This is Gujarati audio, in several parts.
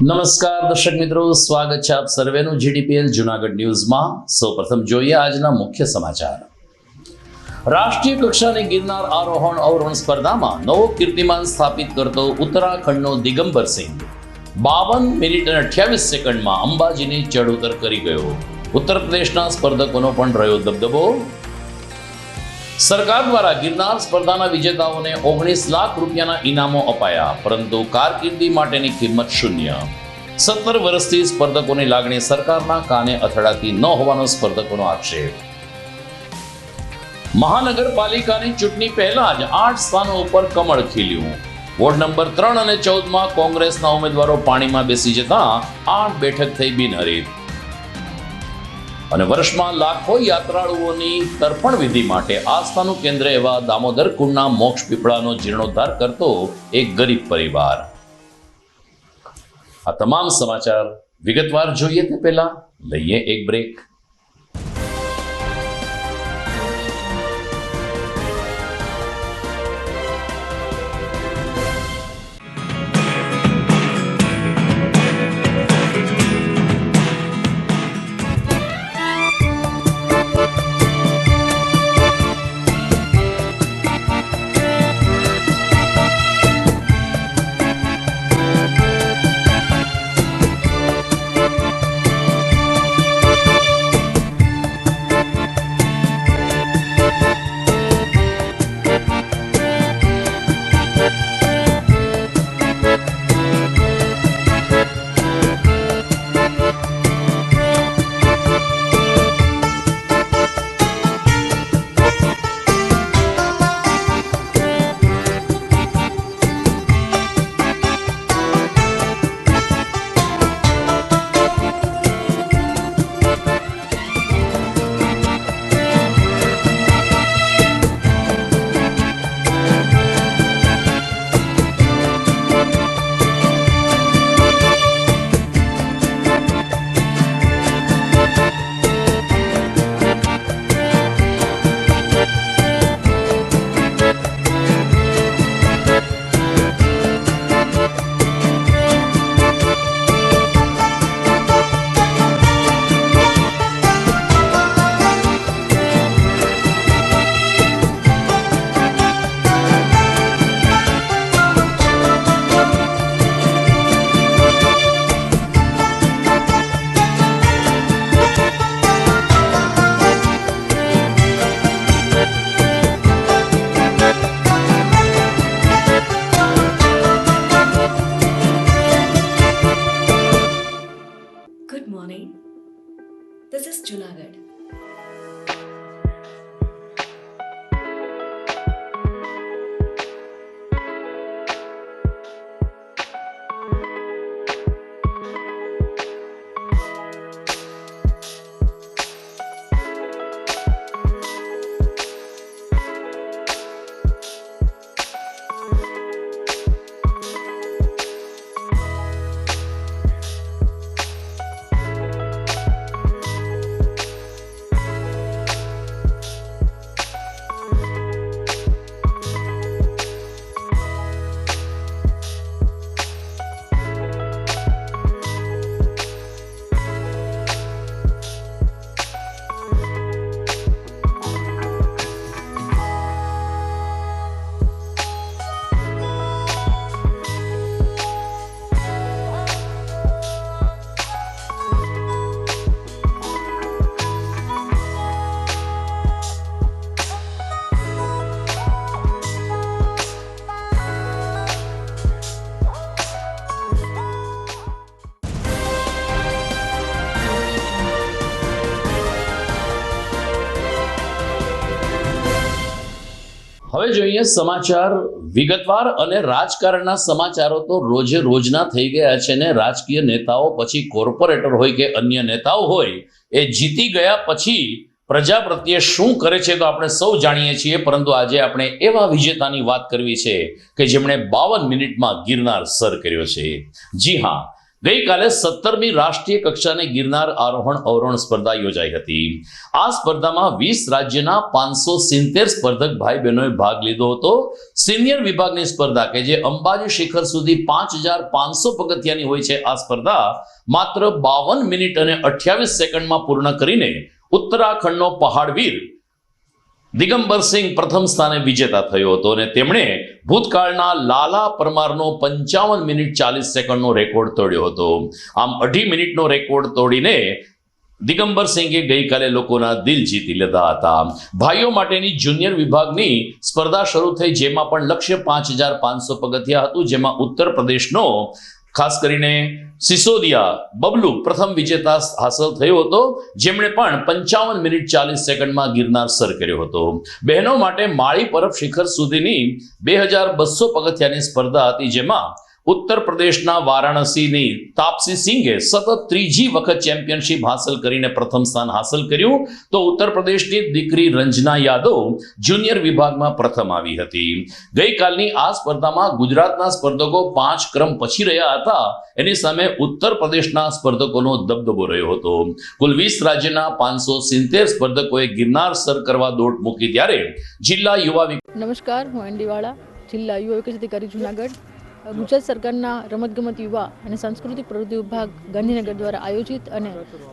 નમસ્કાર દર્શક મિત્રો, સ્વાગત છે આપ સર્વેનું જીડીપીએલ જૂનાગઢ ન્યૂઝમાં। સૌપ્રથમ જોઈએ આજના મુખ્ય સમાચાર। રાષ્ટ્રીય કક્ષાની ગિરનાર આરોહણ અવરોહણ સ્પર્ધામાં નવો કીર્તિમાન સ્થાપિત કરતો ઉત્તરાખંડનો દિગંબર સિંહ 52 મિનિટ અને 28 સેકન્ડમાં અંબાજીની ચઢ ઉતર કરી ગયો। ઉત્તર પ્રદેશના સ્પર્ધકોનો પણ રહ્યો દબદબો। સરકાર દ્વારા ગિરનાર સ્પર્ધાના વિજેતાઓને 19 લાખ રૂપિયાના ઇનામો અપાયા, પરંતુ કારકિર્દી માટેની કિંમત શૂન્ય। 17 વર્ષથી સ્પર્ધકોની લાગણી સરકારના કાને અથડાતી ન હોવાનો સ્પર્ધકોનો આક્ષેપ। મહાનગરપાલિકાની ચૂંટણી પહેલા જ 8 સ્થાનો ઉપર કમળ ખીલ્યું। વોર્ડ નંબર 3 અને 14માં કોંગ્રેસના ઉમેદવારો પાણીમાં બેસી જતા 8 બેઠક થઈ બિનહરીફ। અને વર્ષમાં લાખો યાત્રાળુઓની તર્પણ વિધિ માટે આસ્થાનું કેન્દ્ર એવા દામોદર કુંડના મોક્ષ પીપળાનો જીર્ણોદ્ધાર કરતો એક ગરીબ પરિવાર। આ તમામ સમાચાર વિગતવાર જોઈએ તે પહેલા લઈએ એક break. Good morning. This is Junagadh. હવે જોઈએ સમાચાર વિગતવાર। અને રાજકારણના સમાચારો તો રોજે રોજના થઈ ગયા છે ને રાજકીય નેતાઓ પછી કોર્પોરેટર હોય કે અન્ય નેતાઓ હોય એ જીતી ગયા પછી પ્રજા પ્રત્યે શું કરે છે તો આપણે સૌ જાણીએ છીએ, પરંતુ આજે આપણે એવા વિજેતાની વાત કરવી છે કે જેમણે 52 મિનિટમાં ગિરનાર સર કર્યો છે। જી હા, ગઈકાલે 17મી રાષ્ટ્રીય કક્ષાની ગિરનાર આરોહણ અવરોહણ સ્પર્ધા યોજાઈ હતી. આ સ્પર્ધામાં 20 રાજ્યના 570 સ્પર્ધક ભાઈ બહેનોએ ભાગ લીધો હતો. સિનિયર વિભાગની સ્પર્ધા કે જે અંબાજી શિખર સુધી 5500 પગથિયાની હોય છે, આ સ્પર્ધા માત્ર 52 મિનિટ અને 28 સેકન્ડમાં પૂર્ણ કરીને ઉત્તરાખંડનો પહાડવીર દિગંબરસિંહ પ્રથમ સ્થાને વિજેતા થયો હતો અને તેમણે ભૂતકાળના લાલા પરમારનો 55 મિનિટ 40 સેકન્ડનો રેકોર્ડ તોડ્યો હતો. આમ 2.5 મિનિટનો રેકોર્ડ તોડીને દિગંબરસિંહે ગઈકાલે લોકોના દિલ જીતી લીધા હતા. ભાઈઓ માટેની જુનિયર વિભાગની સ્પર્ધા શરૂ થઈ, જેમાં પણ લક્ષ્ય 5500 પગથિયા હતું, જેમાં ઉત્તર પ્રદેશનો ખાસ કરીને સિસોદિયા બબલુ પ્રથમ વિજેતા હાંસલ થયો હતો, જેમણે પણ 55 મિનિટ 40 સેકન્ડમાં ગિરનાર સર કર્યો હતો. બહેનો માટે માળી પરબ શિખર સુધીની 2200 પગથિયાની સ્પર્ધા હતી, જેમાં ઉત્તર પ્રદેશના વારાણસીની તાપસી સિંઘે સતત ત્રીજી વખત ચેમ્પિયનશિપ હાંસલ કરીને પ્રથમ સ્થાન હાંસલ કર્યું, તો ઉત્તર પ્રદેશની દીકરી રંजना યાદવ જુનિયર વિભાગમાં પ્રથમ આવી હતી. ગઈકાલની આ સ્પર્ધામાં ગુજરાતના સ્પર્ધકો 5 ક્રમ પછી રહ્યા હતા. એની સામે ઉત્તર પ્રદેશના સ્પર્ધકોનો દબદબો રહ્યો હતો. કુલ 20 રાજ્યના 570 સ્પર્ધકોએ ગિરનાર સર કરવા દોટ મૂકી, ત્યારે જિલ્લા યુવા નમસ્કાર, હું એનડીવાળા, જિલ્લા યુવા વિકાસ અધિકારી જૂનાગઢ. ગુજરાત સરકારના રમતગમત યુવા અને સાંસ્કૃતિક પ્રવૃત્તિ વિભાગ ગાંધીનગર દ્વારા આયોજિત અને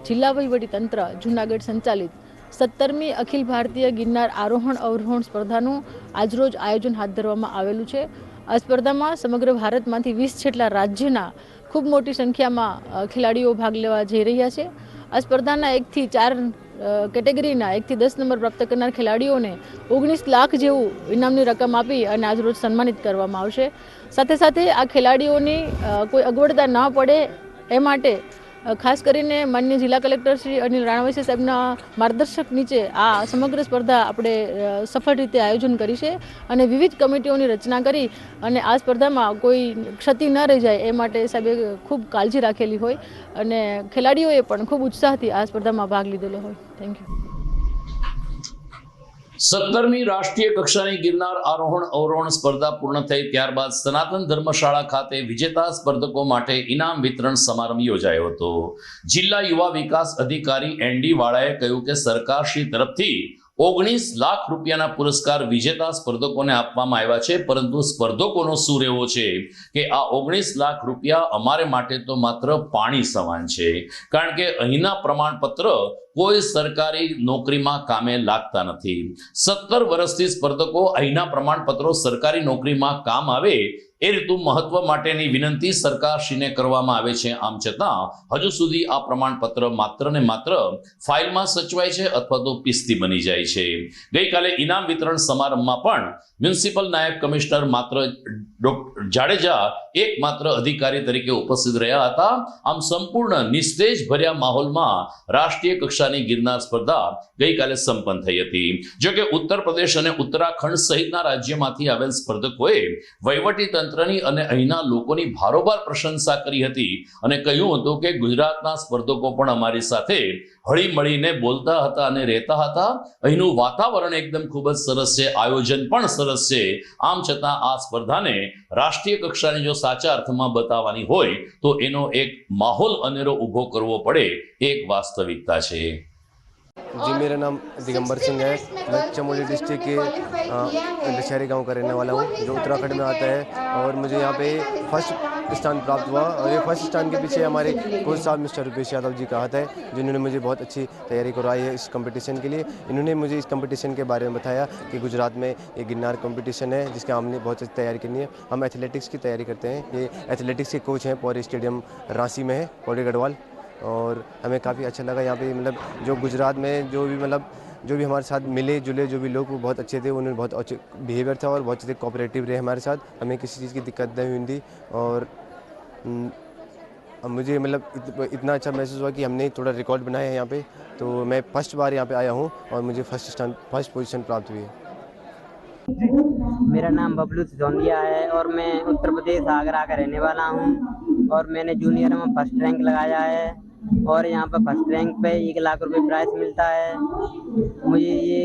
જિલ્લા વહીવટી તંત્ર જૂનાગઢ સંચાલિત 17મી અખિલ ભારતીય ગિરનાર આરોહણ અવરોહણ સ્પર્ધાનું આજરોજ આયોજન હાથ ધરવામાં આવેલું છે. આ સ્પર્ધામાં સમગ્ર ભારતમાંથી 20 જેટલા રાજ્યના ખૂબ મોટી સંખ્યામાં ખેલાડીઓ ભાગ લેવા જઈ રહ્યા છે. આ સ્પર્ધાના 1 થી 4 કેટેગરીના 1 થી 10 નંબર પ્રાપ્ત કરનાર ખેલાડીઓને 19 લાખ જેવું ઇનામની રકમ આપી અને આજરોજ સન્માનિત કરવામાં આવશે. સાથે સાથે આ ખેલાડીઓની કોઈ અગવડતા ન પડે એ માટે ખાસ કરીને માનનીય જિલ્લા કલેક્ટર શ્રી અનિલ રાણાવસિયા સાહેબના માર્ગદર્શક નીચે આ સમગ્ર સ્પર્ધા આપણે સફળ રીતે આયોજન કરી છે અને વિવિધ કમિટીઓની રચના કરી અને આ સ્પર્ધામાં કોઈ ક્ષતિ ન રહી જાય એ માટે સાહેબે ખૂબ કાળજી રાખેલી હોય અને ખેલાડીઓએ પણ ખૂબ ઉત્સાહથી આ સ્પર્ધામાં ભાગ લીધેલો હોય. Thank you. 17મી રાષ્ટ્રીય કક્ષાની ગિરનાર આરોહણ અવરોહણ સ્પર્ધા પૂર્ણ થઈ ત્યારબાદ સનાતન ધર્મશાળા ખાતે વિજેતા સ્પર્ધકો માટે ઇનામ વિતરણ સમારંભ યોજાયો હતો. જિલ્લા યુવા વિકાસ અધિકારી એનડી વાળાએ કહ્યું કે સરકારશ્રી તરફથી 19 લાખ રૂપિયાના પુરસ્કાર વિજેતા સ્પર્ધકોને આપવામાં આવ્યા છે, પરંતુ સ્પર્ધકોનો શું રહેવો છે કે આ 19 લાખ રૂપિયા અમારે માટે તો માત્ર પાણી સમાન છે, કારણ કે અહીંના પ્રમાણપત્ર કોઈ સરકારી નોકરીમાં કામે લાગતા નથી. 17 વર્ષથી સ્પર્ધકો અહીંના પ્રમાણપત્રો સરકારી નોકરીમાં કામ આવે એ રીતુ મહત્વ માટેની વિનંતી સરકારશ્રીને કરવામાં આવે છે. આમ છતાં હજુ સુધી આ પ્રમાણપત્ર માત્ર ને માત્ર ફાઇલમાં સચવાય છે અથવા તો પિસ્તી બની જાય છે. ગઈકાલે ઇનામ વિતરણ સમારંભમાં પણ મ્યુનિસિપલ નાયબ કમિશનર માત્ર જાડેજા એકમાત્ર અધિકારી તરીકે ઉપસ્થિત રહ્યા હતા. આમ સંપૂર્ણ નિસ્તેજ ભર્યા માહોલમાં રાષ્ટ્રીય કક્ષાની ગિરનાર સ્પર્ધા ગઈકાલે સંપન્ન થઈ હતી. જોકે ઉત્તર પ્રદેશ અને ઉત્તરાખંડ સહિતના રાજ્યમાંથી આવેલ સ્પર્ધકોએ વહીવટી તંત્રની અને અહીંના લોકોની ભારોભાર પ્રશંસા કરી હતી અને કહ્યું હતું કે ગુજરાતના સ્પર્ધકો પણ અમારી સાથે હળી મળીને બોલતા હતા અને રહેતા હતા. અહીંનું વાતાવરણ એકદમ ખૂબ જ સરસ છે, આયોજન પણ સરસ છે. આમ છતાં આ સ્પર્ધાને રાષ્ટ્રીય કક્ષાની જો સાચા અર્થમાં બતાવવાની હોય તો એનો એક માહોલ અનેરો ઊભો કરવો પડે, એક વાસ્તવિકતા છે. जी, मेरा नाम दिगंबर सिंह है. मैं चमोली डिस्ट्रिक्ट के दशहरी गांव का रहने वाला हूं, जो उत्तराखंड में आता है. और मुझे यहां पे फर्स्ट स्थान प्राप्त हुआ और ये फर्स्ट स्थान के पीछे हमारे कोच साहब मिस्टर रुपेश यादव जी का हाथ है, जिन्होंने मुझे बहुत अच्छी तैयारी करवाई है इस कंपटीशन के लिए. इन्होंने मुझे इस कंपटीशन के बारे में बताया कि गुजरात में ये गिरनार कंपटीशन है, जिसके हमने बहुत अच्छी तैयारी करनी है. हम एथलेटिक्स की तैयारी करते हैं. ये एथलेटिक्स के कोच हैं, पौरी स्टेडियम रांची में है, पौरी गढ़वाल. और हमें काफ़ी अच्छा लगा यहाँ पे. मतलब जो गुजरात में जो भी हमारे साथ मिले जुले जो भी लोग वो बहुत अच्छे थे, उन्होंने बहुत अच्छे बिहेवियर था और बहुत अच्छे कोऑपरेटिव रहे हमारे साथ. हमें किसी चीज़ की दिक्कत नहीं हुई थी और मुझे मतलब इतना अच्छा महसूस हुआ कि हमने थोड़ा रिकॉर्ड बनाया है यहाँ पे. तो मैं फर्स्ट बार यहाँ पे आया हूँ और मुझे फर्स्ट पोजीशन प्राप्त हुई है. मेरा नाम बबलू सिसोदिया है और मैं उत्तर प्रदेश आगरा का रहने वाला हूँ और मैंने जूनियर में फर्स्ट रैंक लगाया है और यहाँ पर फर्स्ट रैंक पे 1 लाख रुपए प्राइस मिलता है. मुझे ये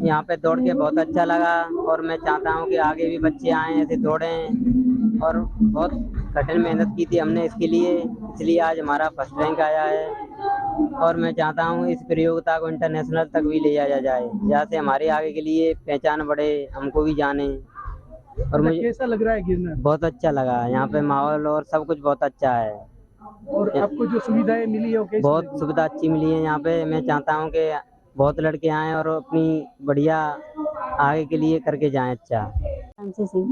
यहाँ पे दौड़ के बहुत अच्छा लगा और मैं चाहता हूँ कि आगे भी बच्चे आएँ ऐसे दौड़ें और बहुत कठिन मेहनत की थी हमने इसके लिए, इसलिए आज हमारा फर्स्ट रैंक आया है। और मैं चाहता हूँ इस प्रतियोगिता को इंटरनेशनल तक भी ले जाया जाए, जहाँ से हमारे आगे के लिए पहचान बढ़े, हमको भी जाने। और मुझे कैसा लग रहा है गिरनार? बहुत अच्छा लगा, यहाँ पे माहौल और सब कुछ बहुत अच्छा है। और आपको जो सुविधाएं मिली है वो कैसी बहुत लगी? सुविधा अच्छी मिली है यहाँ पे। मैं चाहता हूँ कि बहुत लड़के आएँ और अपनी बढ़िया आगे के लिए करके जाएं अच्छा। आंशी सिंह,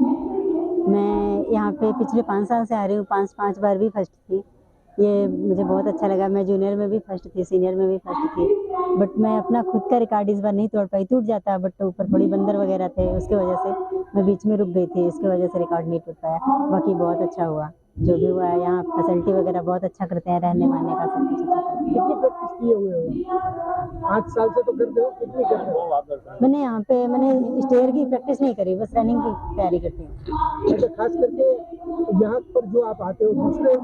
मैं यहाँ पे पिछले 5 साल से आ रही हूँ, 5 बार भी फर्स्ट थी। ये मुझे बहुत अच्छा लगा। मैं जूनियर में भी फर्स्ट थी, सीनियर में भी फर्स्ट थी, बट मैं अपना खुद का रिकॉर्ड इस बार नहीं तोड़ पाई। टूट जाता, बट ऊपर थोड़ी बंदर वगैरह थे, उसकी वजह से मैं बीच में रुक गई थी, इसकी वजह से रिकॉर्ड नहीं टूट पाया। बाकी बहुत अच्छा हुआ, जो भी हुआ है। यहाँ फैसिलिटी वगैरह बहुत अच्छा करते हैं, रहने वहने का सब कुछ अच्छा करते हैं। कितनी प्रैक्टिस किए हुए हो? 5 साल से तो करते हो, कितनी करते हो? मैंने यहाँ पे स्टेयर की प्रैक्टिस नहीं करी, बस रनिंग की तैयारी करती हूँ। अच्छा, खास करके यहाँ पर जो आप आते हो, दूसरे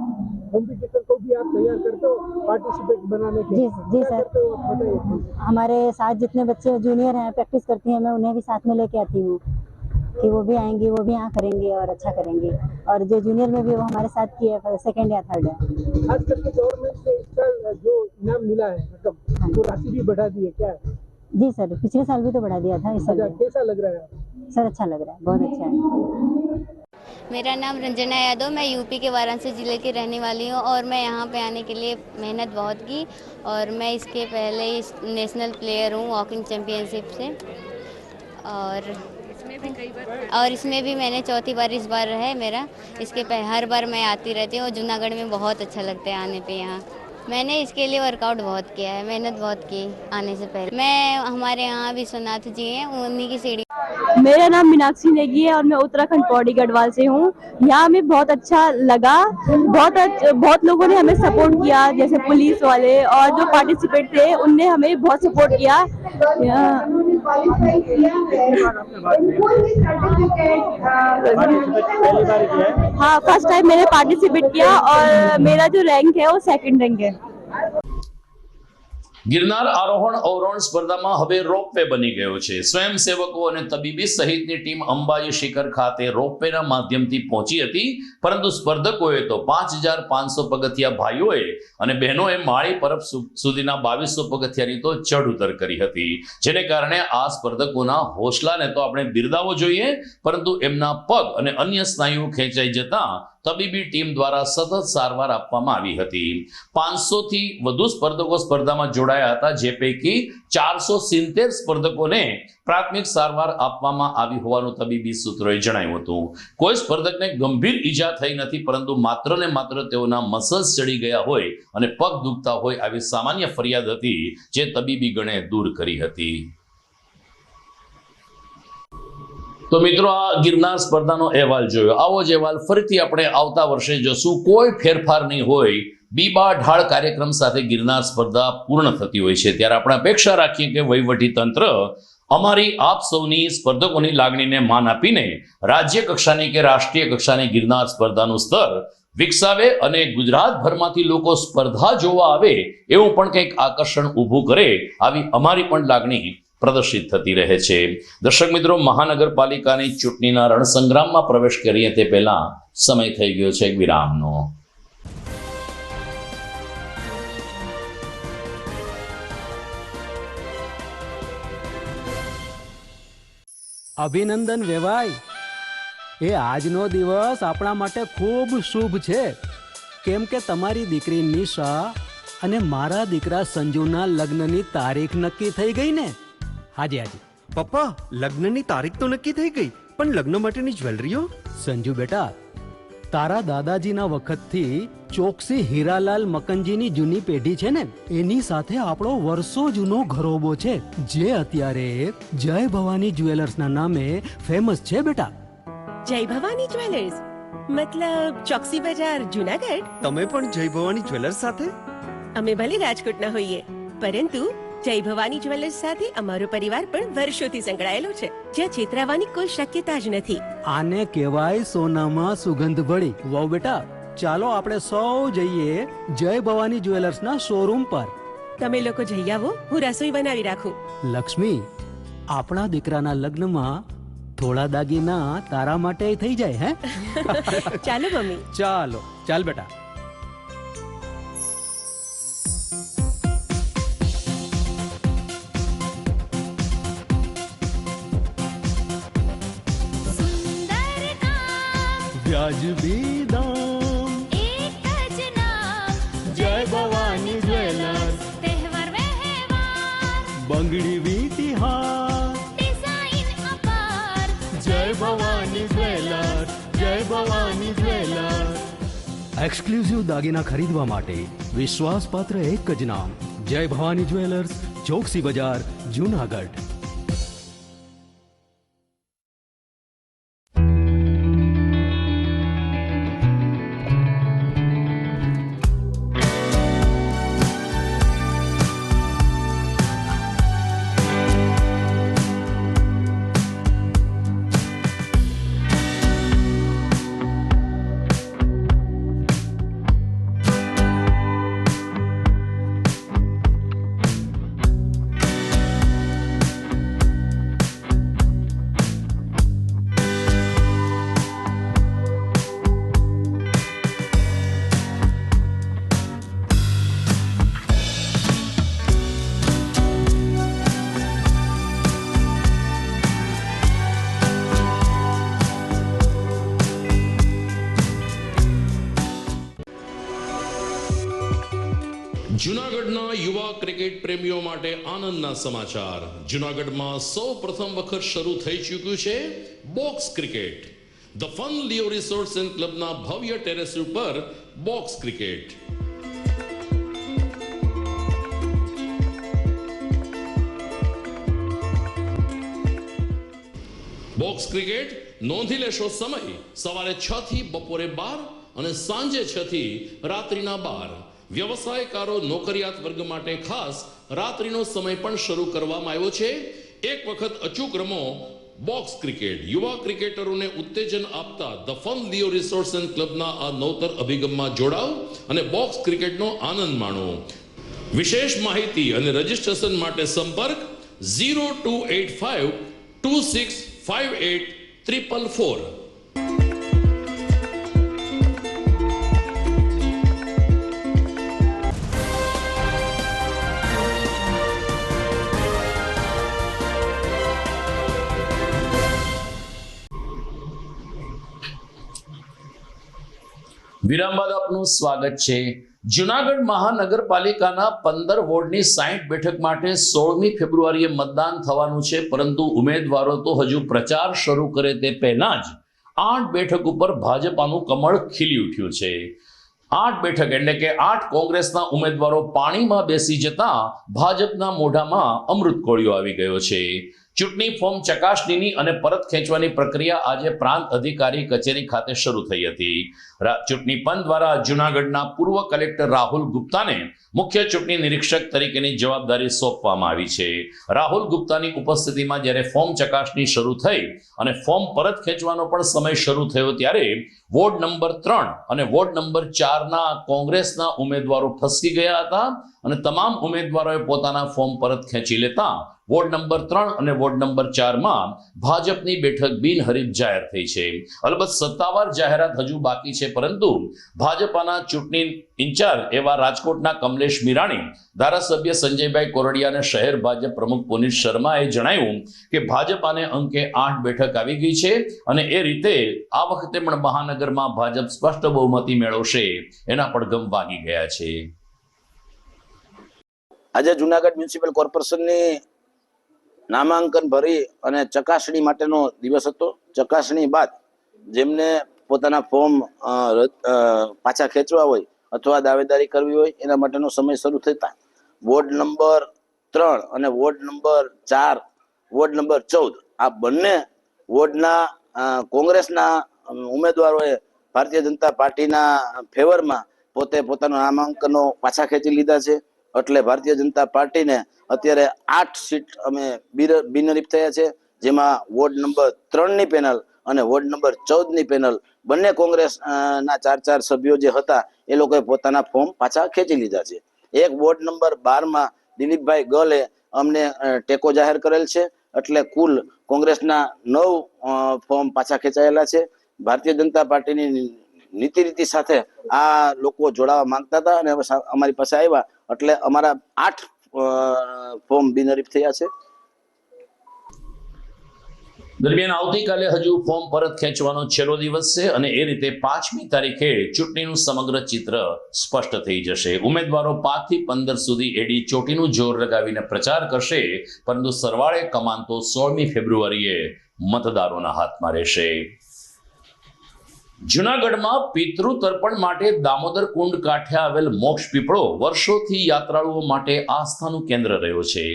कॉम्पिटिटर को भी आप तैयार करते हो पार्टिसिपेट बनाने के? जी क्या सर। करते हो आप बताइए। हमारे साथ जितने बच्चे जूनियर हैं प्रैक्टिस करती हैं, मैं उन्हें भी साथ में लेके आती हूँ कि वो भी आएंगी, वो भी यहाँ करेंगे और अच्छा करेंगे। और जो जूनियर में भी वो हमारे साथ की है, सेकंड या थर्ड है। खास करके गवर्नमेंट से इस साल जो इनाम मिला है, मतलब वो राशि भी बढ़ा दी है क्या है? जी सर, पिछले साल भी तो बढ़ा दिया था, इस साल अच्छा, भी। कैसा लग रहा है? सर अच्छा लग रहा है, बहुत अच्छा है। मेरा नाम रंजना यादव, मैं यूपी के वाराणसी ज़िले की रहने वाली हूँ और मैं यहाँ पे आने के लिए मेहनत बहुत की। और मैं इसके पहले नेशनल प्लेयर हूँ वॉकिंग चैम्पियनशिप से, और इसमें भी मैंने चौथी बार इस बार है मेरा। इसके हर बार मैं आती रहती हूँ और जूनागढ़ में बहुत अच्छा लगता है आने पे। यहाँ मैंने इसके लिए वर्कआउट बहुत किया है, मेहनत बहुत की आने से पहले। मैं हमारे यहाँ विश्वनाथ जी हैं, उन्हीं की सीढ़ी। मेरा नाम मीनाक्षी नेगी है और मैं उत्तराखंड पौड़ी गढ़वाल से हूँ। यहाँ हमें बहुत अच्छा लगा, बहुत लोगों ने हमें सपोर्ट किया, जैसे पुलिस वाले और जो पार्टिसिपेट थे उनने हमें बहुत सपोर्ट किया। हाँ, फर्स्ट टाइम मैंने पार्टिसिपेट किया और मेरा जो रैंक है वो सेकंड रैंक है। ગિરનાર આરોહણ અવરોહણ સ્પર્ધામાં હવે રોપવે બની ગયો છે. સ્વયંસેવકો અને તબીબી સહિતની ટીમ અંબાજી શિખર ખાતે રોપવેના માધ્યમથી પહોંચી હતી, પરંતુ સ્પર્ધકોએ તો 5500 પગથિયા ભાઈઓએ અને બહેનોએ માળી પરબ સુધીના 2200 પગથિયાની તો ચઢ ઉતર કરી હતી, જેને કારણે આ સ્પર્ધકોના હોસલાને તો આપણે બિરદાવવો જોઈએ, પરંતુ એમના પગ અને અન્ય સ્નાયુઓ ખેંચાઈ જતા તબીબી ટીમ દ્વારા સતત સારવાર આપવામાં આવી હતી. 500 થી વધુ સ્પર્ધકો સ્પર્ધામાં જોડાયા હતા, જે પૈકી 470 સ્પર્ધકોને પ્રાથમિક સારવાર આપવામાં આવી હોવાનું તબીબી સૂત્રોએ જણાવ્યું હતું. કોઈ સ્પર્ધકને ગંભીર ઈજા થઈ નથી, પરંતુ માત્ર ને માત્ર તેઓના મસલ્સ ચડી ગયા હોય અને પગ દુખતા હોય આવી સામાન્ય ફરિયાદ હતી, જે તબીબી ગણે દૂર કરી હતી. તો મિત્રો, આ ગિરનાર સ્પર્ધાનો અહેવાલ જોયો. આવો જ અહેવાલ ફરીથી આપણે આવતા વર્ષે જોશું. કોઈ ફેરફાર નહીં હોય, બીબા ઢાળ કાર્યક્રમ સાથે ગિરનાર સ્પર્ધા પૂર્ણ થતી હોય છે, ત્યારે આપણે અપેક્ષા રાખીએ કે વહીવટી તંત્ર અમારી આપ સૌની સ્પર્ધકોની લાગણીને માન આપીને રાજ્ય કક્ષાની કે રાષ્ટ્રીય કક્ષાની ગિરનાર સ્પર્ધાનું સ્તર વિકસાવે અને ગુજરાતભરમાંથી લોકો સ્પર્ધા જોવા આવે એવું પણ કંઈક આકર્ષણ ઊભું કરે, આવી અમારી પણ લાગણી પ્રદર્શિત થતી રહે છે. દર્શક મિત્રો, મહાનગરપાલિકાની ચૂંટણીના રણસંગ્રામમાં પ્રવેશ કરીએ તે પહેલા સમય થઈ ગયો છે એક વિરામનો. અભિનંદન વેવાય, એ આજનો દિવસ આપણા માટે ખૂબ શુભ છે, કેમ કે તમારી દીકરી નિશા અને મારા દીકરા સંજુના લગ્નની તારીખ નક્કી થઈ ગઈ ને. હાજી હાજી પપ્પા, લગ્નની તારીખ તો નક્કી થઈ ગઈ, પણ લગ્ન માટેની જ્વેલરીઓ? સંજુ બેટા, તારા દાદાજીના વખતથી ચોકસી હીરાલાલ મકનજીની જૂની પેઢી છે ને, એની સાથે આપણો વર્ષો જૂનો ઘરોબો છે, જે અત્યારે જય ભવાની જ્વેલર્સના નામે ફેમસ છે બેટા. જય ભવાની જ્વેલર્સ મતલબ ચોકસી બજાર જુનાગઢ? તમે પણ જય ભવાની જ્વેલર્સ સાથે? અમે ભલે રાજકોટના હોઈએ, પરંતુ જય ભવાની જ્વેલર્સ સાથે અમારો પરિવાર પણ વર્ષોથી સંકળાયેલો છે, જ્યાં છેતરાવાની કોઈ શક્યતા જ નથી. આને કહેવાય સોનામાં સુગંધ ભળી. વાવ બેટા, ચાલો આપણે સૌ જઈએ જય ભવાની જ્વેલર્સના શોરૂમ પર. તમે લોકો જઈ આવો, હું રસોઈ બનાવી રાખું. લક્ષ્મી, આપણા દીકરાના લગ્નમાં થોડા દાગીના તારા માટે થઈ જાય હે. ચાલો મમ્મી. ચાલો ચાલ બેટા. વ્યાજબી દામ એક જ નામ જય ભવાની જ્વેલર્સ. તહેવાર વ્યવહાર બંગડી વીટી હાર ડિઝાઇન અપાર જય ભવાની જ્વેલર્સ. જય ભવાની જ્વેલર્સ. એક્સક્લુઝિવ દાગીના ખરીદવા માટે વિશ્વાસપાત્ર એક જ નામ જય ભવાની જ્વેલર્સ, ચોકસી બજાર, જૂનાગઢ. જૂનાગઢના યુવા ક્રિકેટ પ્રેમીઓ માટે આનંદના સમાચાર. જૂનાગઢમાં સૌ પ્રથમ વખત શરૂ થઈ ચૂક્યું છે box cricket. The fun Leo resorts and ક્લબના ભવ્ય ટેરેસ ઉપર બોક્સ ક્રિકેટ. બોક્સ ક્રિકેટ નોંધી લેશો સમય સવારે 6 થી બપોરે 12 અને સાંજે 6 થી રાત્રિના 12. વ્યવસાયકારો નોકરિયાત વર્ગ માટે ખાસ રાત્રિનો સમય પણ શરૂ કરવામાં આવ્યો છે. એક વખત અચૂક રમો બોક્સ ક્રિકેટ. યુવા ક્રિકેટરોને ઉત્તેજન આપતા the fun Leo resorts and ક્લબના આ નવતર અભિગમમાં જોડાઓ અને બોક્સ ક્રિકેટનો આનંદ માણો. વિશેષ માહિતી અને રજીસ્ટ્રેશન માટે સંપર્ક 0285 2658 444. વિરામ બાદ આપનું સ્વાગત છે. જૂનાગઢ મહાનગરપાલિકાના 15 વોર્ડની 60 બેઠક માટે 16મી ફેબ્રુઆરીએ મતદાન થવાનું છે, પરંતુ ઉમેદવારો તો હજુ પ્રચાર શરૂ કરે તે પહેલા જ 8 બેઠક ઉપર ભાજપાનું કમળ ખીલી ઉઠ્યું છે. 8 બેઠક એટલે કે 8 કોંગ્રેસના ઉમેદવારો પાણીમાં બેસી જતા ભાજપના મોઢામાં અમૃત કોળિયો આવી ગયો છે. ચૂંટણી ફોર્મ ચકાસણીની અને પરત ખેંચવાની પ્રક્રિયા આજે પ્રાંત અધિકારી કચેરી ખાતે શરૂ થઈ હતી. ચૂંટણી પંચ દ્વારા જૂનાગઢના પૂર્વ કલેક્ટર રાહુલ ગુપ્તાને મુખ્ય ચૂંટણી નિરીક્ષક તરીકેની જવાબદારી સોંપવામાં આવી છે. રાહુલ ગુપ્તાની ઉપસ્થિતિમાં જ્યારે ફોર્મ ચકાસણી શરૂ થઈ અને ફોર્મ પરત ખેંચવાનો પણ સમય શરૂ થયો ત્યારે વોર્ડ નંબર 3 અને વોર્ડ નંબર 4ના કોંગ્રેસના ઉમેદવારો ફસી ગયા હતા અને તમામ ઉમેદવારોએ પોતાના ફોર્મ પરત ખેંચી લેતા વોર્ડ નંબર 3 અને વોર્ડ નંબર 4માં ભાજપની બેઠક બિનહરીફ જાહેર થઈ છે. અલબત્ત સત્તાવાર જાહેરાત હજુ બાકી છે, પરંતુ ભાજપાના ચૂંટણી ઇન્ચાર્જ એવા રાજકોટના કમલેશ મીરાણી, ધારાસભ્ય સંજયભાઈ કોરડિયા અને શહેર ભાજપ પ્રમુખ પુનિત શર્માએ જણાવ્યું કે ભાજપાને અંકે 8 બેઠક આવી ગઈ છે અને એ રીતે આ વખતે પણ મહાનગરમાં ભાજપ સ્પષ્ટ બહુમતી મેળવશે એના પડઘમ વાગી ગયા છે. આજે જૂનાગઢ મ્યુનિસિપલ કોર્પોરેશનની નામાંકન ભરી અને ચકાસણી માટેનો દિવસ હતો. ચકાસણી બાદ જેમને પોતાના ફોર્મ પાછા ખેંચવા હોય અથવા દાવેદારી કરવી હોય એના માટેનો સમય શરૂ થતા વોર્ડ નંબર 3 અને વોર્ડ નંબર 4, વોર્ડ નંબર 14 આ બંને વોર્ડના કોંગ્રેસના ઉમેદવારોએ ભારતીય જનતા પાર્ટીના ફેવરમાં પોતે પોતાના નામાંકનો પાછા ખેંચી લીધા છે. એટલે ભારતીય જનતા પાર્ટીને અત્યારે 8 સીટ અમે બિનહરીફ થયા છે, જેમાં વોર્ડ નંબર 3ની પેનલ અને વોર્ડ નંબર 14ની પેનલ બંને કોંગ્રેસના 4 સભ્યો જે હતા એ લોકોએ પોતાના ફોર્મ પાછા ખેંચી લીધા છે. એક વોર્ડ નંબર 12માં દિલીપભાઈ ગલે અમને ટેકો જાહેર કરેલ છે એટલે કુલ કોંગ્રેસના 9 ફોર્મ પાછા ખેંચાયેલા છે. ભારતીય જનતા પાર્ટીની નીતિ રીતિ સાથે આ લોકો જોડાવા માંગતા હતા અને અમારી પાસે આવ્યા એટલે અમારા 8 ફોર્મ બિનહરીફ થયા છે. દરમિયાન આવતીકાલે હજુ ફોર્મ પરત ખેંચવાનો છેલ્લો દિવસ છે અને એ રીતે 5મી તારીખે ચૂંટણીનું સમગ્ર ચિત્ર સ્પષ્ટ થઈ જશે. ઉમેદવારો 5 થી 15 સુધી એડી ચોટીનું જોર લગાવીને પ્રચાર કરશે, પરંતુ સરવાળે કમાન તો 16મી ફેબ્રુઆરીએ મતદારોના હાથમાં રહેશે. જૂનાગઢમાં પિતૃ તર્પણ માટે દામોદર કુંડ કાંઠે આવેલ મોક્ષ પીપળો વર્ષોથી યાત્રાળુઓ માટે આસ્થાનું કેન્દ્ર રહ્યો છે.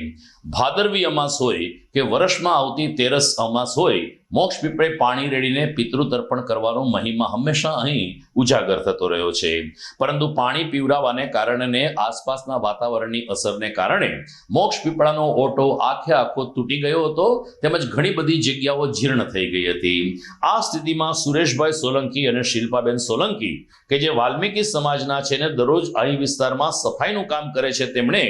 ભાદરવી અમાસ હોય કે વર્ષમાં આવતી તેરસ અમાસ હોય, મોક્ષ પીપળે પાણી રેડીને પિતૃ તર્પણ કરવાનો મહિમા હંમેશા અહીં ઉજાગર થતો રહ્યો છે. પરંતુ પાણી પીવડાવવાને કારણે આસપાસના વાતાવરણની અસરને કારણે મોક્ષ પીપળાનો ઓટો આખે આખો તૂટી ગયો હતો, તેમજ ઘણી બધી જગ્યાઓ જીર્ણ થઈ ગઈ હતી. આ સ્થિતિમાં સુરેશભાઈ સોલંકી અને શિલ્પાબેન સોલંકી કે જે વાલ્મીકી સમાજના છે ને દરરોજ અહીં વિસ્તારમાં સફાઈનું કામ કરે છે, તેમણે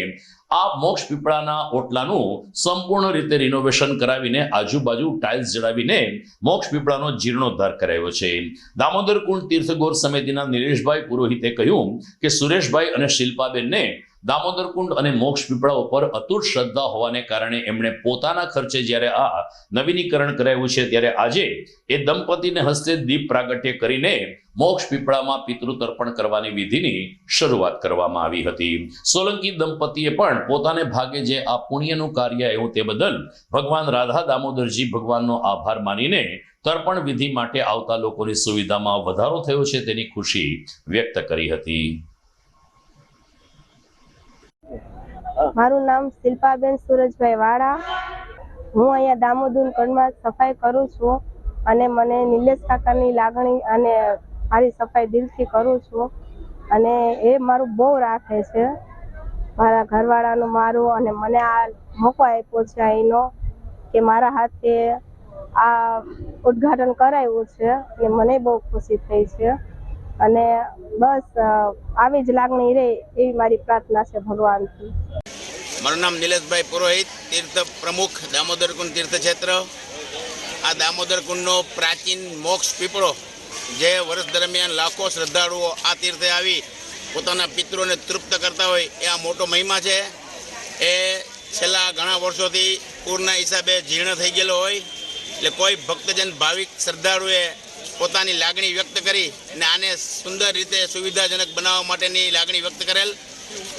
આ મોક્ષ પીપળાના ઓટલાનું સંપૂર્ણ રીતે રિનોવેશન કરાવીને આજુબાજુ ટાઇલ્સ જડાવીને મોક્ષ પીપળાનો જીર્ણોદ્ધાર કરાયો છે. દામોદર કુંડ તીર્થગોર સમિતિના નિલેશભાઈ પુરોહિતે કહ્યું કે સુરેશભાઈ અને શિલ્પાબેનને દામોદર કુંડ અને મોક્ષ પીપળા ઉપર અતૂટ શ્રદ્ધા હોવાને કારણે એમણે પોતાના ખર્ચે જ્યારે આ નવીનીકરણ કરાવ્યું છે, ત્યારે આજે એ દંપતીને હસ્તે દીપ પ્રાગટ્ય કરીને મોક્ષ પીપળામાં પિતૃ તર્પણ કરવાની વિધિની શરૂઆત કરવામાં આવી હતી. સોલંકી દંપતીએ પણ પોતાને ભાગે જે આ પુણ્યનું કાર્ય આવ્યું તે બદલ ભગવાન રાધા દામોદરજી ભગવાનનો આભાર માનીને તર્પણ વિધિ માટે આવતા લોકોની સુવિધામાં વધારો થયો છે તેની ખુશી વ્યક્ત કરી હતી. મારું નામ શિલ્પાબેન સુરજભાઈ વાળા. હું અહીંયા દામોદર કુંડમાં સફાઈ કરું છું અને મને નિલેશ કાકાની લાગણી અને મારી સફાઈ દિલથી કરું છું અને એ મારું બહુ રાખે છે, મારા ઘરવાળાનું મારું, અને મને આ મોકો આપ્યો છે અહીંનો કે મારા હાથે આ ઉદ્ઘાટન કરાવ્યું છે અને મને બહુ ખુશી થઈ છે અને બસ આવી જ લાગણી રહે એવી મારી પ્રાર્થના છે ભગવાનથી. મારું નામ નિલેશભાઈ પુરોહિત, તીર્થ પ્રમુખ દામોદર કુંડ તીર્થક્ષેત્ર. આ દામોદર કુંડનો પ્રાચીન મોક્ષ પીપળો જે વર્ષ દરમિયાન લાખો શ્રદ્ધાળુઓ આ તીર્થે આવી પોતાના પિતૃઓને તૃપ્ત કરતા હોય એ આ મોટો મહિમા છે. એ છેલ્લા ઘણા વર્ષોથી પૂરના હિસાબે જીર્ણ થઈ ગયેલો હોય એટલે કોઈ ભક્તજન ભાવિક શ્રદ્ધાળુએ પોતાની લાગણી વ્યક્ત કરી અને આને સુંદર રીતે સુવિધાજનક બનાવવા માટેની લાગણી વ્યક્ત કરેલ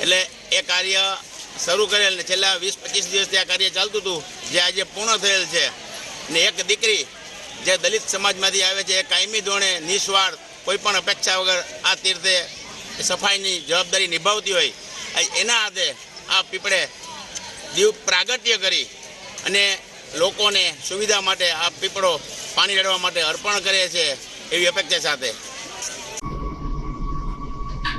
એટલે એ કાર્ય શરૂ કરેલ ને છેલ્લા 20-25 દિવસથી આ કાર્ય ચાલતું હતું, જે આજે પૂર્ણ થયેલ છે. ને એક દીકરી જે દલિત સમાજમાંથી આવે છે એ કાયમી ધોરણે નિસ્વાર્થ કોઈ પણ અપેક્ષા વગર આ તીર્થે સફાઈની જવાબદારી નિભાવતી હોય, એના હાથે આ પીપળે દીપ પ્રાગટ્ય કરી અને લોકોને સુવિધા માટે આ પીપળો પાણી રેડવા માટે અર્પણ કરે છે એવી અપેક્ષા સાથે.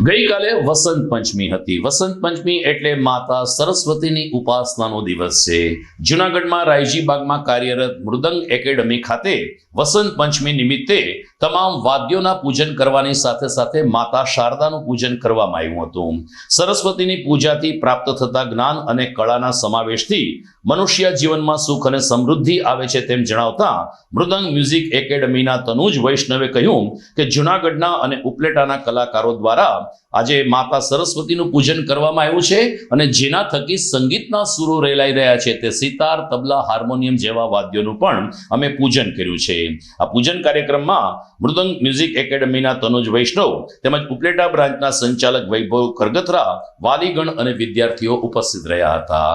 ગઈકાલે વસંત પંચમી હતી. વસંત પંચમી એટલે માતા સરસ્વતીની ઉપાસનાનો દિવસ છે. જૂનાગઢમાં રાયજી બાગમાં કાર્યરત મૃદંગ એકેડમી ખાતે વસંત પંચમી નિમિત્તે તમામ વાદ્યોના પૂજન કરવાની સાથે સાથે માતા શારદાનું પૂજન કરવામાં આવ્યું હતું. સરસ્વતીની પૂજાથી પ્રાપ્ત થતા જ્ઞાન અને કળાના સમાવેશથી મનુષ્ય જીવનમાં સુખ અને સમૃદ્ધિ આવે છે તેમ જણાવતા મૃદંગ મ્યુઝિક એકેડમીના તનુજ વૈષ્ણવે કહ્યું કે જૂનાગઢના અને ઉપલેટાના કલાકારો દ્વારા આજે માતા સરસ્વતીનું પૂજન કરવામાં આવ્યું છે અને જેના થકી સંગીતના સુરો રેલાઈ રહ્યા છે તે સિતાર, તબલા, હાર્મોનિયમ જેવા વાદ્યોનું પણ અમે પૂજન કર્યું છે. આ પૂજન કાર્યક્રમમાં મૃદંગ મ્યુઝિક એકેડમીના તનુજ વૈષ્ણવ તેમજ ઉપલેટા બ્રાન્ચના સંચાલક વૈભવ ખરગથરા, વાલીગણ અને વિદ્યાર્થીઓ ઉપસ્થિત રહ્યા હતા.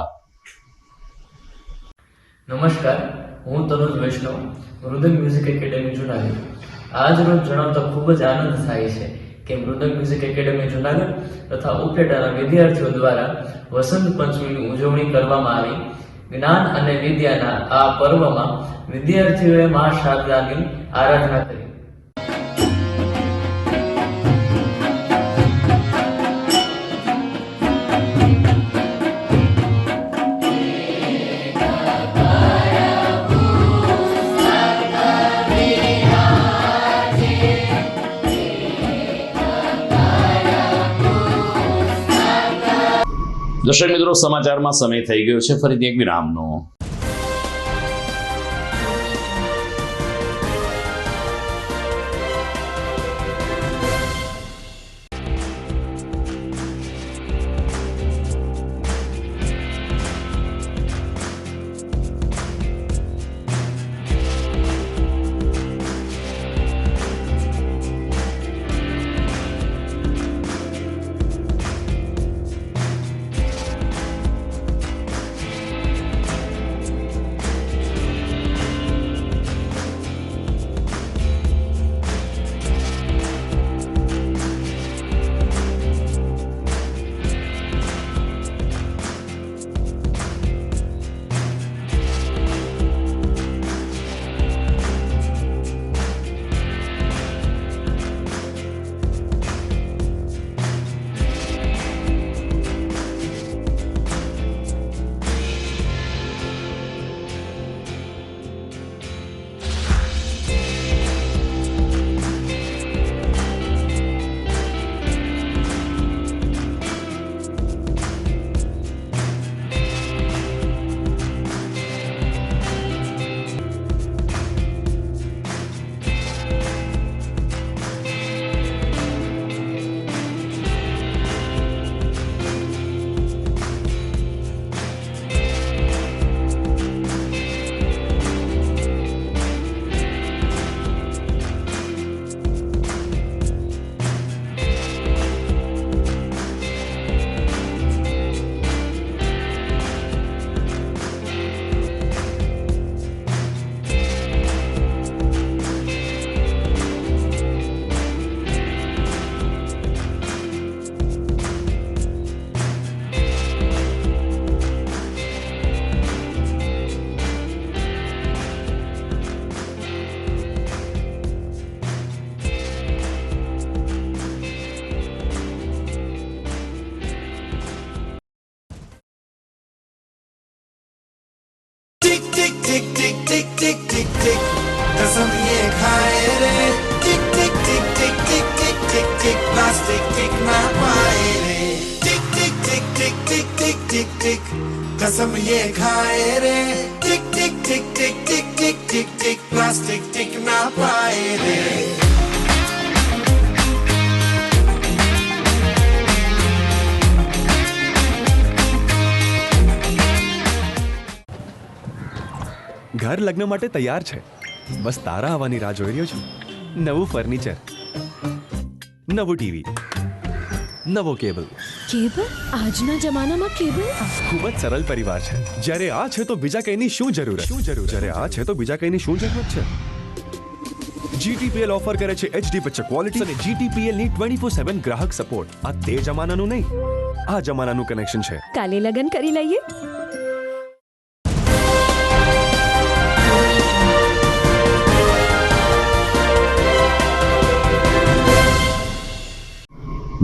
નમસ્કાર, હું તનુજ વૈષ્ણવ, મૃદંગ મ્યુઝિક એકેડમી જૂનાગઢ. આજ રોજ જણાવતા ખૂબ જ આનંદ થાય છે કે મૃદંગ મ્યુઝિક એકેડમી જૂનાગઢ તથા ઉપલેટાના વિદ્યાર્થીઓ દ્વારા વસંત પંચમીની ઉજવણી કરવામાં આવી. જ્ઞાન અને વિદ્યાના આ પર્વમાં વિદ્યાર્થીઓએ મા શારદાની આરાધના કરી. દર્શક મિત્રો, સમાચારમાં સમય થઈ ગયો છે ફરીથી એક વિરામનો. कसम ये खाए रे टिक टिक टिक टिक टिक टिक टिक टिक प्लास्टिक टिक ना पाए रे ઘર લગ્ન માટે તૈયાર છે, બસ તારા આવવાની રાહ જોઈ રહ્યો છું. નવું ફર્નિચર, નવું ટીવી, નવો કેબલ. કેબલ? આજના જમાનામાં કેબલ? ખૂબ જ સરળ પરિવાર છે. જ્યારે આ છે તો બીજા કઈની શું જરૂરત? જ્યારે આ છે તો બીજા કઈની શું જરૂરત છે? GTPL ઓફર કરે છે HD પિક્ચર ક્વોલિટી અને GTPL ની 24/7 ગ્રાહક સપોર્ટ. આ તે જમાનાનું નહીં, આ જમાનાનું કનેક્શન છે. કાલે લગન કરી લઈએ.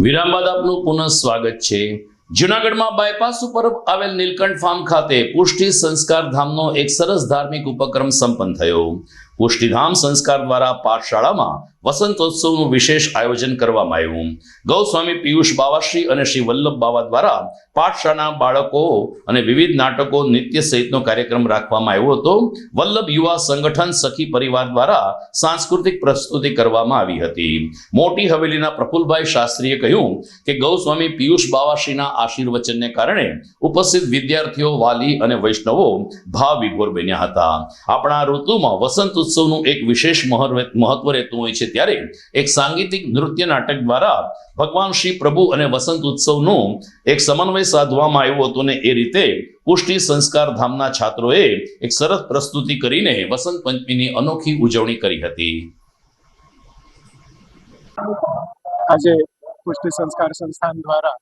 વિરામ બાદ આપનું પુનઃ સ્વાગત છે. જૂનાગઢમાં બાયપાસ ઉપર આવેલ નીલકંઠ ફાર્મ ખાતે પુષ્ટિ સંસ્કાર ધામનો એક સરસ ધાર્મિક ઉપક્રમ સંપન્ન થયો. પુષ્ટિધામ સંસ્કાર દ્વારા પાઠશાળામાં વસંતોત્સવનું વિશેષ આયોજન કરવામાં આવ્યું. ગૌસ્વામી પિયુષ બાવાશ્રી અને શ્રી વલ્લભ બાવા દ્વારા પાઠશાળાના બાળકો અને વિવિધ નાટકો, નૃત્ય સહિતનો કાર્યક્રમ રાખવામાં આવ્યો હતો. વલ્લભ યુવા સંગઠન સખી પરિવાર દ્વારા સાંસ્કૃતિક પ્રસ્તુતિ કરવામાં આવી હતી. મોટી હવેલીના પ્રફુલભાઈ શાસ્ત્રીએ કહ્યું કે ગૌસ્વામી પિયુષ બાવાશ્રીના આશીર્વચનને કારણે ઉપસ્થિત વિદ્યાર્થીઓ, વાલી અને વૈષ્ણવો ભાવ વિભોર બન્યા હતા. આપણા ઋતુમાં વસંત ઉત્સવનું એક વિશેષ મહત્વ રહેતું હોય છે, ત્યારે એક સાંગીતિક નૃત્ય નાટક દ્વારા ભગવાન શ્રી પ્રભુ અને વસંત ઉત્સવનું એક સમન્વય સાધવામાં આવ્યો હતો ને એ રીતે પુષ્ટિ સંસ્કાર ધામના છાત્રોએ એક સરસ પ્રસ્તુતિ કરીને વસંત પંચમીની અનોખી ઉજવણી કરી હતી. આજે પુષ્ટિ સંસ્કાર સંસ્થાન દ્વારા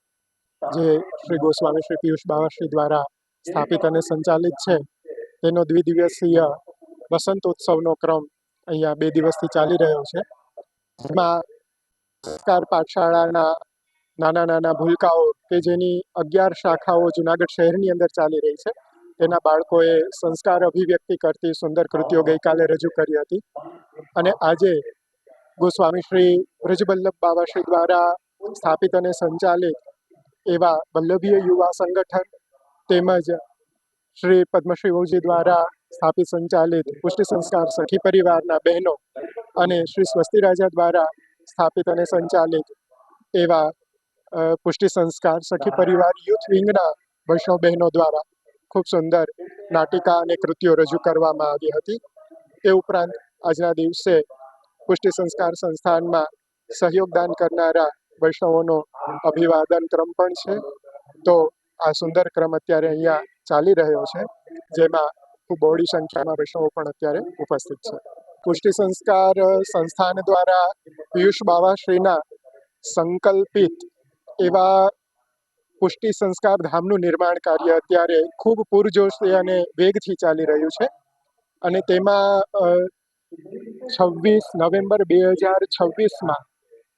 જે શ્રી ગોસ્વામી શ્રી પિયુષ બાવાશ્રી દ્વારા સ્થાપિત અને સંચાલિત છે, તેનો દ્વિદિવસીય વસંત ઉત્સવનો ક્રમ અહીંયા 2 દિવસથી ચાલી રહ્યો છે. જેમાં સંસ્કાર પાઠશાળાના નાના નાના ભૂલકાઓ કે જેની 11 શાખાઓ જુનાગઢ શહેરની અંદર ચાલી રહી છે, તેના બાળકોએ સંસ્કાર અભિવ્યક્તિ કરતી સુંદર કૃતિઓ ગઈકાલે રજૂ કરી હતી. અને આજે ગોસ્વામી શ્રી બ્રજવલ્લભ બાવાશ્રી દ્વારા સ્થાપિત અને સંચાલિત એવા વલ્લભીય યુવા સંગઠન તેમજ શ્રી પદ્મશ્રીજી દ્વારા સ્થાપિત સંચાલિત પુષ્ટિ સંસ્કાર સખી પરિવારના બહેનો અને શ્રી સ્વસ્તિ રાજા દ્વારા સ્થાપિત અને સંચાલિત એવા પુષ્ટિ સંસ્કાર સખી પરિવાર યુથ વિંગના વૈષ્ણવ બહેનો દ્વારા ખૂબ સુંદર નાટિકા અને કૃતિઓ રજૂ કરવામાં આવી હતી. તે ઉપરાંત આજના દિવસે પુષ્ટિ સંસ્કાર સંસ્થાનમાં સહયોગદાન કરનારા વૈષ્ણવોનો અભિવાદન ક્રમ પણ છે. તો આ સુંદર ક્રમ અત્યારે અહીંયા ચાલી રહ્યો છે, જેમાં ખૂબ બહોળી સંખ્યામાં વૈષ્ણવો પણ અત્યારે ઉપસ્થિત છે. પુષ્ટિ સંસ્કાર સંસ્થાન દ્વારા પિયુષ બાવાશ્રીના સંકલ્પિત એવા પુષ્ટિ સંસ્કાર ધામનું નિર્માણ કાર્ય અત્યારે ખૂબ પૂરજોશથી અને વેગથી ચાલી રહ્યું છે. અને તેમાં 26 નવેમ્બર 2026માં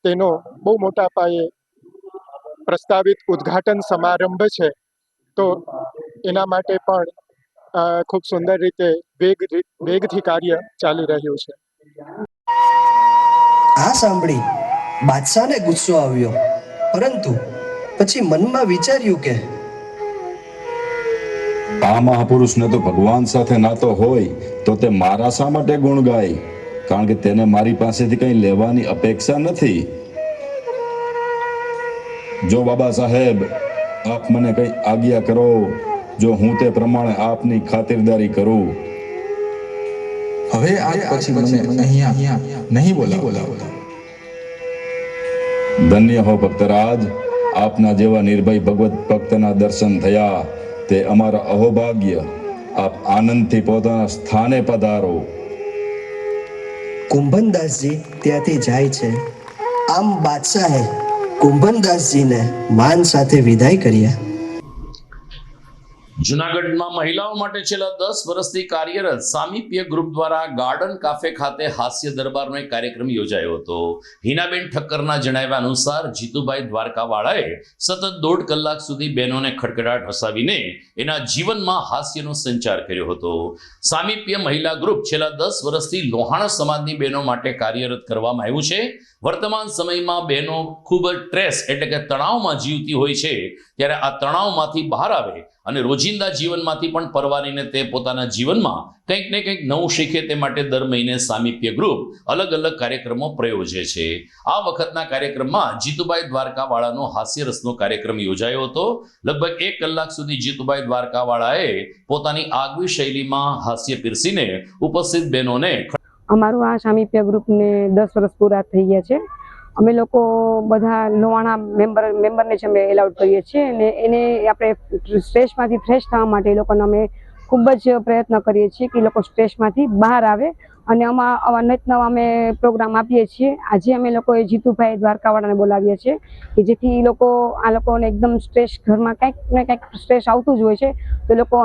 તેનો બહુ મોટા પાયે પ્રસ્તાવિત ઉદ્ઘાટન સમારંભ છે. તો એના માટે પણ ખૂબ સુંદર રીતે વેગથી કાર્ય ચાલી રહ્યું છે. આ સાંભળી બાદશાહને ગુસ્સો આવ્યો, પરંતુ પછી મનમાં વિચાર્યું કે આ મહાપુરુષને તો ભગવાન સાથે નાતો હોય તો તે મારા શા માટે ગુણ ગાય? કારણ કે તેને મારી પાસેથી કંઈ લેવાની અપેક્ષા નથી. જો બાબા સાહેબ આપ મને કંઈ આજ્ઞા કરો, જો હું તે પ્રમાણે આપની ખાતરદારી કરું. હવે આજ પછી મને અહીંયા નહીં બોલાવો. ધન્ય હો ભક્તરાજ, આપના જેવા નિર્ભય ભગવત ભક્તના દર્શન થયા તે અમારા અહોભાગ્ય. આપ આનંદથી પોતાના સ્થાને પધારો. કુંભનદાસજી ત્યાંથી જાય છે. આમ બાદશાહે કુંભનદાસજીને માન સાથે વિદાય કર્યા. જૂનાગઢમાં મહિલાઓ માટે છેલ્લા 10 વર્ષથી કાર્યરત સામીપ્ય ગ્રુપ દ્વારા ગાર્ડન કાફે ખાતે હાસ્ય દરબારનો એક કાર્યક્રમ યોજાયો હતો. હિનાબેન ઠક્કરના જણાવ્યા અનુસાર જીતુભાઈ દ્વારકાવાળાએ સતત 1.5 કલાક સુધી બહેનોને ખડખડાટ હસાવીને એના જીવનમાં હાસ્યનો સંચાર કર્યો હતો. સામીપ્ય મહિલા ગ્રુપ છેલ્લા 10 વર્ષથી લોહાણા સમાજની બહેનો માટે કાર્યરત કરવામાં આવ્યું છે. વર્તમાન સમયમાં બહેનો ખૂબ જ સ્ટ્રેસ એટલે કે તણાવમાં જીવતી હોય છે, ત્યારે આ તણાવમાંથી બહાર આવે અને રોજિંદા જીવનમાંથી પણ પરવારીને તે પોતાના જીવનમાં કંઈક ને કંઈક નવું શીખે તે માટે દર મહિને સામીપ્ય ગ્રુપ અલગ અલગ કાર્યક્રમો પ્રયોજે છે. આ વખતના કાર્યક્રમમાં જીતુભાઈ દ્વારકાવાળાનો હાસ્યરસનો કાર્યક્રમ યોજાયો હતો. લગભગ 1 કલાક સુધી જીતુભાઈ દ્વારકાવાળાએ પોતાની આગવી શૈલીમાં હાસ્ય પીરસીને ઉપસ્થિત બહેનોને અમારું આ સામીપ્ય ગ્રુપને 10 વર્ષ પૂરા થઈ ગયા છે. અમે લોકો બધા લોહાણા મેમ્બરને જ અમે એલાઉડ કરીએ છીએ અને એને આપણે સ્ટ્રેસમાંથી ફ્રેશ થવા માટે એ લોકોને અમે ખૂબ જ પ્રયત્ન કરીએ છીએ કે એ લોકો સ્ટ્રેસમાંથી બહાર આવે અને આવા નવા અમે પ્રોગ્રામ આપીએ છીએ. આજે અમે લોકોએ જીતુભાઈ દ્વારકાવાળાને બોલાવીએ છીએ કે જેથી આ લોકોને એકદમ સ્ટ્રેસ ઘરમાં કંઈક ને કંઈક સ્ટ્રેસ આવતું જ હોય છે તો એ લોકો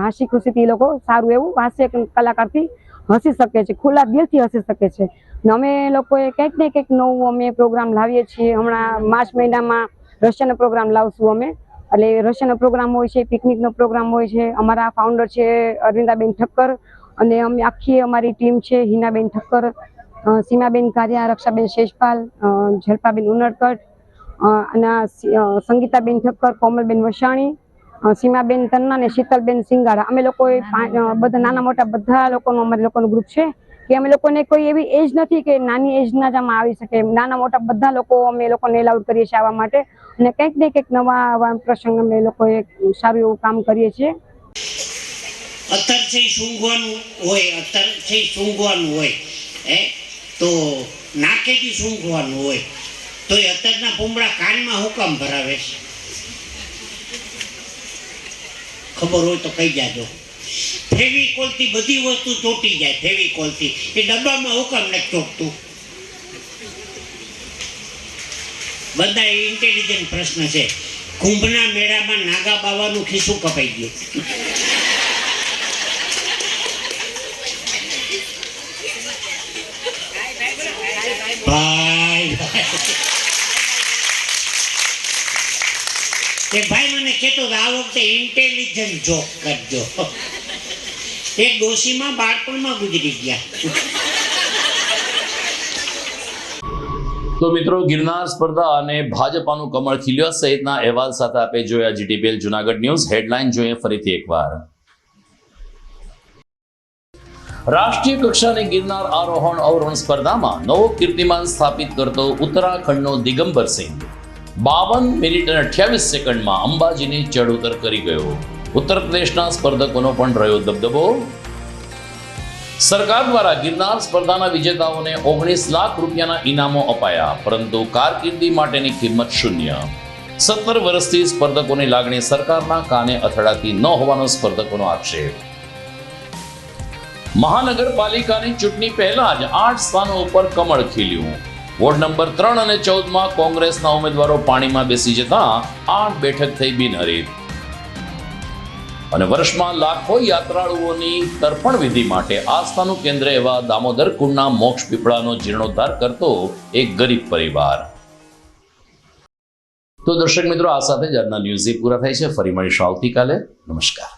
હાસી ખુશીથી એ લોકો સારું એવું હાસ્ય કલાકારથી હસી શકે છે, ખુલ્લા દિલથી હસી શકે છે. અમે લોકોએ કંઈક ને કંઈક નવું અમે પ્રોગ્રામ લાવીએ છીએ. હમણાં માર્ચ મહિનામાં રશિયાનો પ્રોગ્રામ લાવશું અમે, એટલે રશિયાનો પ્રોગ્રામ હોય છે, પિકનિકનો પ્રોગ્રામ હોય છે. અમારા ફાઉન્ડર છે અરવિંદાબેન ઠક્કર અને આખી અમારી ટીમ છે હિનાબેન ઠક્કર, સીમાબેન કારિયા, રક્ષાબેન શેષપાલ, જલ્પાબેન ઉનડકટ અને સંગીતાબેન ઠક્કર, કોમલબેન વસાણી, સીમાબેન તન્ના અને શીતલબેન સિંગાડા. અમે લોકોએ બધા નાના મોટા બધા લોકોનું અમારે લોકોનું ગ્રુપ છે કે અમે લોકોને કોઈ એવી એજ નથી કે નાની એજના જ આમાં આવી શકે. નાના મોટા બધા લોકો અમે લોકોને એલાઉડ કરીએ છીએ આવવા માટે અને કંઈક ને કંઈક નવા આવા પ્રસંગ અમે લોકોએ સારું એવું કામ કરીએ છીએ. અત્તર છે સૂંઘવાનું હોય તો નાકેથી સૂંઘવાનું હોય તો એ અત્તરના પૂમડા કાનમાં હું કામ ભરાવે છે? ખબર હોય તો કહી જાજો. ફેવિકોલથી બધી વસ્તુ ચોટી જાય, ફેવિકોલથી એ ડબ્બામાં હું કામ નથી ચોટતું? બધા ઇન્ટેલિજન્ટ પ્રશ્ન છે. કુંભના મેળામાં નાગા બાવાનું ખિસ્સું કપાઈ ગયું. ભાઈ મને કહેતો આ વખતે ઇન્ટેલિજન્ટ જોક કરજો. એક ડોશીમાં બાળપણમાં ગુજરી ગયા. તો મિત્રો, ગિરનાર સ્પર્ધા અને ભાજપાનું કમળ ખીલ્યો સહિતના અહેવાલ સાથે આપે જોયા જીટીપીએલ જુનાગઢ ન્યૂઝ. હેડલાઇન જોઈએ ફરીથી એકવાર. રાષ્ટ્રીય કક્ષાની ગિરનાર આરોહણ અવરોહણ સ્પર્ધામાં નવો કીર્તિમાન સ્થાપિત કરતો ઉત્તરાખંડનો દિગંબર સિંહ 52 મિનિટ અને 28 સેકન્ડમાં અંબાજીની ચઢ ઉતર કરી ગયો. ઉત્તર પ્રદેશના સ્પર્ધકોનો પણ રહ્યો દબદબો. સરકાર દ્વારા ગિરનાર સ્પર્ધાના વિજેતાઓને 19 લાખ રૂપિયાના ઇનામો અપાયા, પરંતુ કારકિર્દી માટેની કિંમત શૂન્ય. 17 વર્ષથી સ્પર્ધકોની લાગણી સરકારના કાને અથડાતી ન હોવાનો સ્પર્ધકોનો આક્ષેપ. મહાનગરપાલિકાની ચૂંટણી પહેલા જ 8 સ્થાનો ઉપર કમળ ખીલ્યું. વોર્ડ નંબર 3 અને 14માં કોંગ્રેસના ઉમેદવારો પાણીમાં બેસી જતા 8 બેઠક થઈ બિનહરીફ. અને વર્ષમાં લાખો યાત્રાળુઓની તર્પણ વિધિ માટે આસ્થાનું કેન્દ્ર એવા દામોદર કુંડના મોક્ષ પીપળાનો જીર્ણોદ્ધાર કરતો એક ગરીબ પરિવાર. તો દર્શક મિત્રો, આ સાથે જ આજના ન્યૂઝ પૂરા થાય છે. ફરી મળીશું આવતીકાલે. નમસ્કાર.